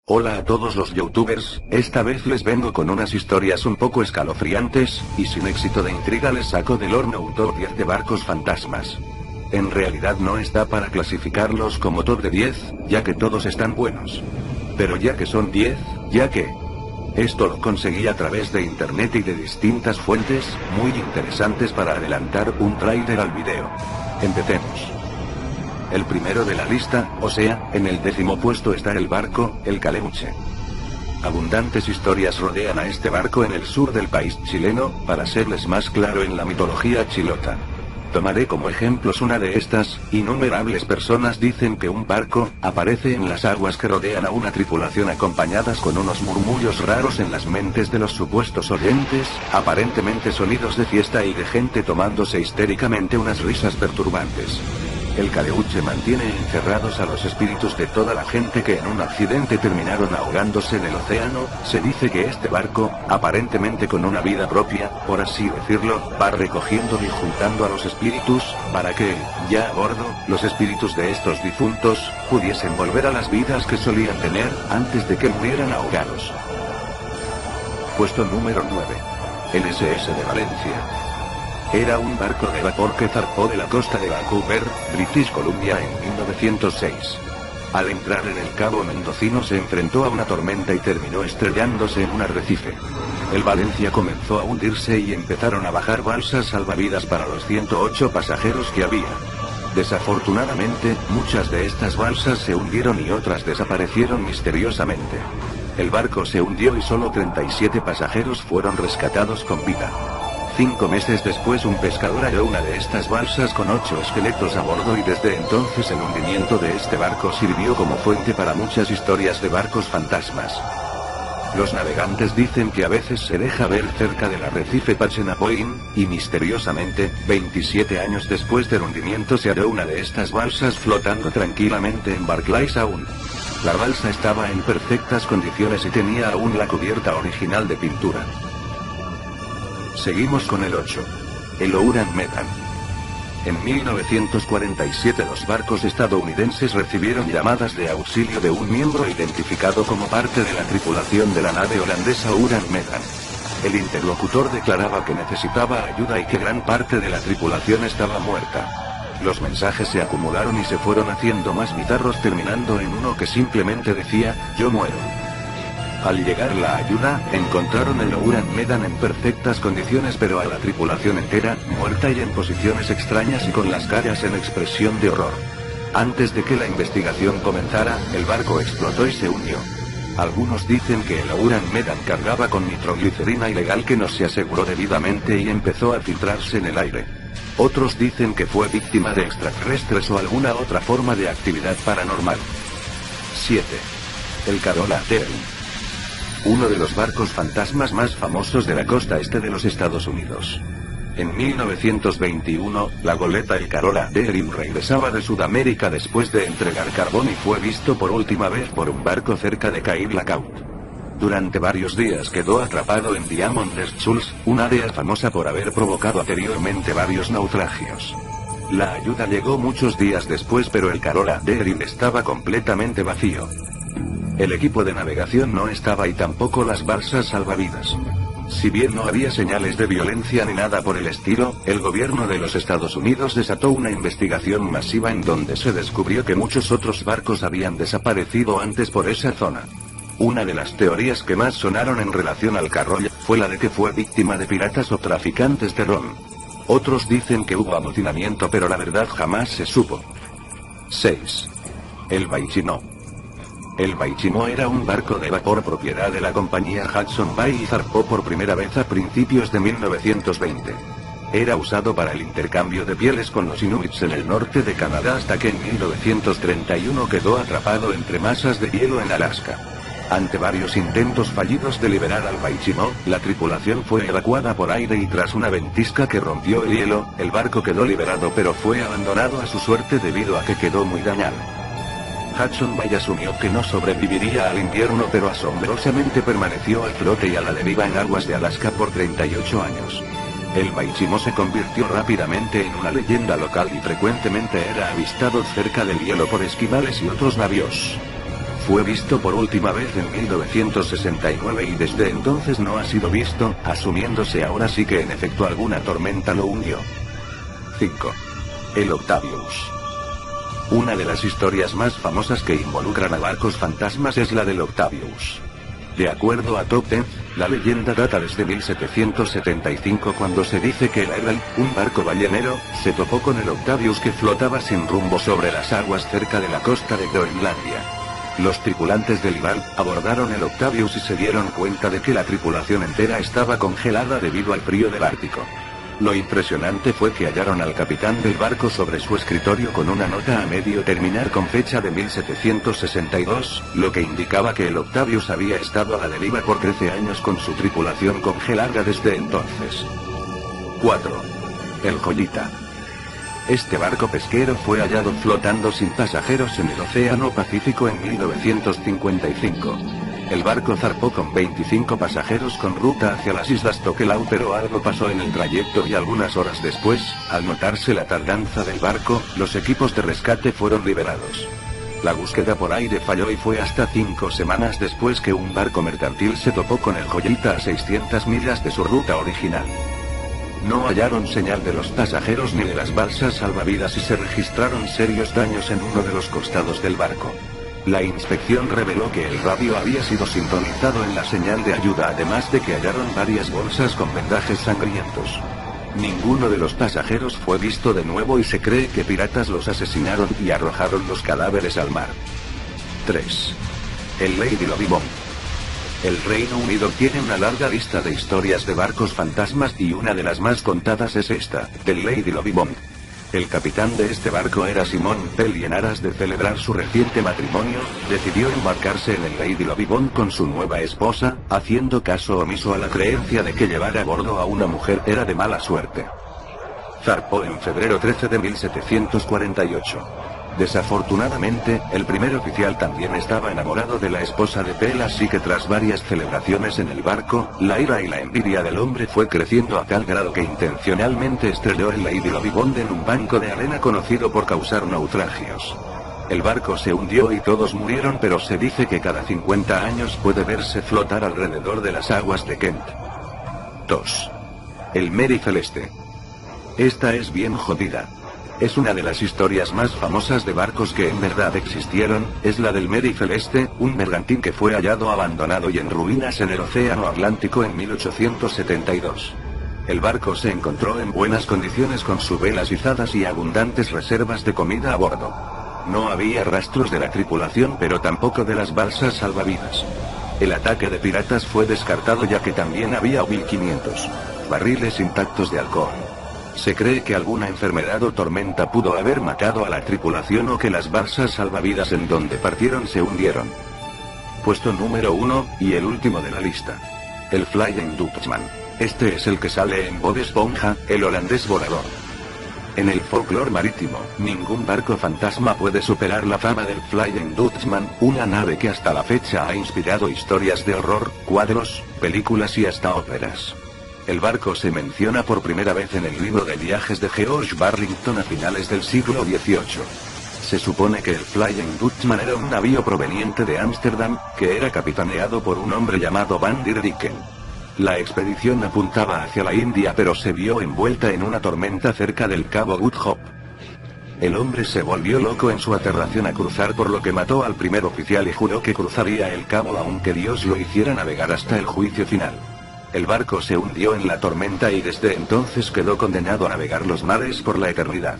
Hola a todos los youtubers, esta vez les vengo con unas historias un poco escalofriantes, y sin éxito de intriga les saco del horno un top 10 de barcos fantasmas. En realidad no está para clasificarlos como top de 10, ya que todos están buenos. Pero ya que son 10, ya que... Esto lo conseguí a través de internet y de distintas fuentes, muy interesantes para adelantar un tráiler al video. Empecemos. El primero de la lista, o sea, en el 10º puesto está el barco, el Caleuche. Abundantes historias rodean a este barco en el sur del país chileno, para serles más claro en la mitología chilota. Tomaré como ejemplos una de estas. Innumerables personas dicen que un barco aparece en las aguas que rodean a una tripulación acompañadas con unos murmullos raros en las mentes de los supuestos oyentes, aparentemente sonidos de fiesta y de gente tomándose histéricamente unas risas perturbantes. El Caleuche mantiene encerrados a los espíritus de toda la gente que en un accidente terminaron ahogándose en el océano. Se dice que este barco, aparentemente con una vida propia, por así decirlo, va recogiendo y juntando a los espíritus, para que, ya a bordo, los espíritus de estos difuntos, pudiesen volver a las vidas que solían tener, antes de que murieran ahogados. Puesto número 9. El SS de Valencia. Era un barco de vapor que zarpó de la costa de Vancouver, British Columbia en 1906. Al entrar en el Cabo Mendocino se enfrentó a una tormenta y terminó estrellándose en un arrecife. El Valencia comenzó a hundirse y empezaron a bajar balsas salvavidas para los 108 pasajeros que había. Desafortunadamente, muchas de estas balsas se hundieron y otras desaparecieron misteriosamente. El barco se hundió y solo 37 pasajeros fueron rescatados con vida. 5 meses después un pescador halló una de estas balsas con 8 esqueletos a bordo y desde entonces el hundimiento de este barco sirvió como fuente para muchas historias de barcos fantasmas. Los navegantes dicen que a veces se deja ver cerca del arrecife Pachenapoin, y misteriosamente, 27 años después del hundimiento se halló una de estas balsas flotando tranquilamente en Barclay Sound. La balsa estaba en perfectas condiciones y tenía aún la cubierta original de pintura. Seguimos con el 8. El Ouran Medan. En 1947 los barcos estadounidenses recibieron llamadas de auxilio de un miembro identificado como parte de la tripulación de la nave holandesa Ouran Medan. El interlocutor declaraba que necesitaba ayuda y que gran parte de la tripulación estaba muerta. Los mensajes se acumularon y se fueron haciendo más bizarros, terminando en uno que simplemente decía, "Yo muero". Al llegar la ayuda, encontraron el Ouran Medan en perfectas condiciones pero a la tripulación entera, muerta y en posiciones extrañas y con las caras en expresión de horror. Antes de que la investigación comenzara, el barco explotó y se hundió. Algunos dicen que el Ouran Medan cargaba con nitroglicerina ilegal que no se aseguró debidamente y empezó a filtrarse en el aire. Otros dicen que fue víctima de extraterrestres o alguna otra forma de actividad paranormal. 7. El Carola Daring. Uno de los barcos fantasmas más famosos de la costa este de los Estados Unidos. En 1921, la goleta El Carola Daring regresaba de Sudamérica después de entregar carbón y fue visto por última vez por un barco cerca de Cape Lookout. Durante varios días quedó atrapado en Diamond Shoals, un área famosa por haber provocado anteriormente varios naufragios. La ayuda llegó muchos días después pero el Carola Daring estaba completamente vacío. El equipo de navegación no estaba y tampoco las balsas salvavidas. Si bien no había señales de violencia ni nada por el estilo, el gobierno de los Estados Unidos desató una investigación masiva en donde se descubrió que muchos otros barcos habían desaparecido antes por esa zona. Una de las teorías que más sonaron en relación al Carola fue la de que fue víctima de piratas o traficantes de ron. Otros dicen que hubo amotinamiento pero la verdad jamás se supo. 6. El Baichino. El Baichino era un barco de vapor propiedad de la compañía Hudson Bay y zarpó por primera vez a principios de 1920. Era usado para el intercambio de pieles con los inuits en el norte de Canadá hasta que en 1931 quedó atrapado entre masas de hielo en Alaska. Ante varios intentos fallidos de liberar al Baichino, la tripulación fue evacuada por aire y tras una ventisca que rompió el hielo, el barco quedó liberado pero fue abandonado a su suerte debido a que quedó muy dañado. Hudson Bay asumió que no sobreviviría al invierno pero asombrosamente permaneció a flote y a la deriva en aguas de Alaska por 38 años. El Baichino se convirtió rápidamente en una leyenda local y frecuentemente era avistado cerca del hielo por esquimales y otros navíos. Fue visto por última vez en 1969 y desde entonces no ha sido visto, asumiéndose ahora sí que en efecto alguna tormenta lo hundió. 5. El Octavius. Una de las historias más famosas que involucran a barcos fantasmas es la del Octavius. De acuerdo a Top Ten, la leyenda data desde 1775 cuando se dice que el Herald, un barco ballenero, se topó con el Octavius que flotaba sin rumbo sobre las aguas cerca de la costa de Groenlandia. Los tripulantes del Herald abordaron el Octavius y se dieron cuenta de que la tripulación entera estaba congelada debido al frío del Ártico. Lo impresionante fue que hallaron al capitán del barco sobre su escritorio con una nota a medio terminar con fecha de 1762, lo que indicaba que el Octavius había estado a la deriva por 13 años con su tripulación congelada desde entonces. 4. El Joyita. Este barco pesquero fue hallado flotando sin pasajeros en el Océano Pacífico en 1955. El barco zarpó con 25 pasajeros con ruta hacia las islas Tokelau, pero algo pasó en el trayecto y algunas horas después, al notarse la tardanza del barco, los equipos de rescate fueron liberados. La búsqueda por aire falló y fue hasta 5 semanas después que un barco mercantil se topó con el Joyita a 600 millas de su ruta original. No hallaron señal de los pasajeros ni de las balsas salvavidas y se registraron serios daños en uno de los costados del barco. La inspección reveló que el radio había sido sintonizado en la señal de ayuda, además de que hallaron varias bolsas con vendajes sangrientos. Ninguno de los pasajeros fue visto de nuevo y se cree que piratas los asesinaron y arrojaron los cadáveres al mar. 3. El Lady Lovibond. El Reino Unido tiene una larga lista de historias de barcos fantasmas y una de las más contadas es esta, del Lady Lovibond. El capitán de este barco era Simon Pell y en aras de celebrar su reciente matrimonio, decidió embarcarse en el Lady Lovibond con su nueva esposa, haciendo caso omiso a la creencia de que llevar a bordo a una mujer era de mala suerte. Zarpó en febrero 13 de 1748. Desafortunadamente, el primer oficial también estaba enamorado de la esposa de Pell, así que tras varias celebraciones en el barco, la ira y la envidia del hombre fue creciendo a tal grado que intencionalmente estrelló el Lady Lovibond en un banco de arena conocido por causar naufragios. El barco se hundió y todos murieron, pero se dice que cada 50 años puede verse flotar alrededor de las aguas de Kent. 2. El Mary Celeste. Esta es bien jodida. Es una de las historias más famosas de barcos que en verdad existieron, es la del Mary Celeste, un mercantil que fue hallado abandonado y en ruinas en el Océano Atlántico en 1872. El barco se encontró en buenas condiciones con sus velas izadas y abundantes reservas de comida a bordo. No había rastros de la tripulación, pero tampoco de las balsas salvavidas. El ataque de piratas fue descartado ya que también había 1500 barriles intactos de alcohol. Se cree que alguna enfermedad o tormenta pudo haber matado a la tripulación o que las balsas salvavidas en donde partieron se hundieron. Puesto número 1, y el último de la lista. El Flying Dutchman. Este es el que sale en Bob Esponja, el holandés volador. En el folclore marítimo, ningún barco fantasma puede superar la fama del Flying Dutchman, una nave que hasta la fecha ha inspirado historias de horror, cuadros, películas y hasta óperas. El barco se menciona por primera vez en el libro de viajes de George Barrington a finales del siglo XVIII. Se supone que el Flying Dutchman era un navío proveniente de Ámsterdam, que era capitaneado por un hombre llamado Van der Dicken. La expedición apuntaba hacia la India, pero se vio envuelta en una tormenta cerca del cabo Good Hope. El hombre se volvió loco en su aterración a cruzar, por lo que mató al primer oficial y juró que cruzaría el cabo aunque Dios lo hiciera navegar hasta el juicio final. El barco se hundió en la tormenta y desde entonces quedó condenado a navegar los mares por la eternidad.